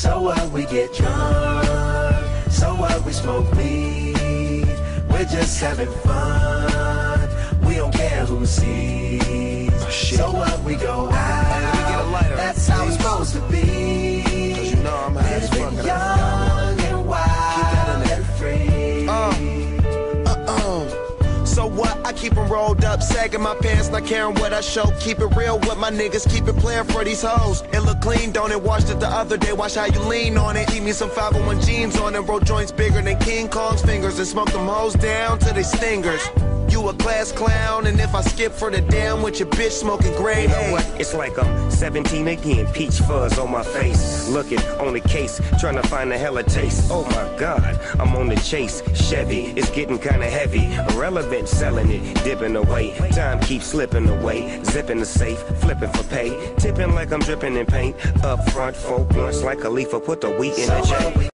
So what, we get drunk. So what, we smoke weed. We're just having fun. We don't care who sees. So what, we go out. That's how it's supposed to be. Cause you know I'm high as fuck. Young and wild and free. So what? I keep them rolled up, sagging my pants, not caring what I show. Keep it real with my niggas, keep it playing for these hoes. It look clean, don't it? Washed it the other day, watch how you lean on it. Keep me some 501 jeans on and roll joints bigger than King Kong's fingers, and smoke them hoes down to they stingers. You a class clown, and if I skip for the damn with your bitch smoking gray. You know what? It's like I'm 17 again, peach fuzz on my face. Looking on the case, trying to find a hella taste. Oh my God, I'm on the chase. Chevy, it's getting kinda heavy. Irrelevant, selling it, dipping away. Time keeps slipping away. Zipping the safe, flipping for pay. Tipping like I'm dripping in paint. Up front, 4 blunts like a leaf, put the wheat in the J.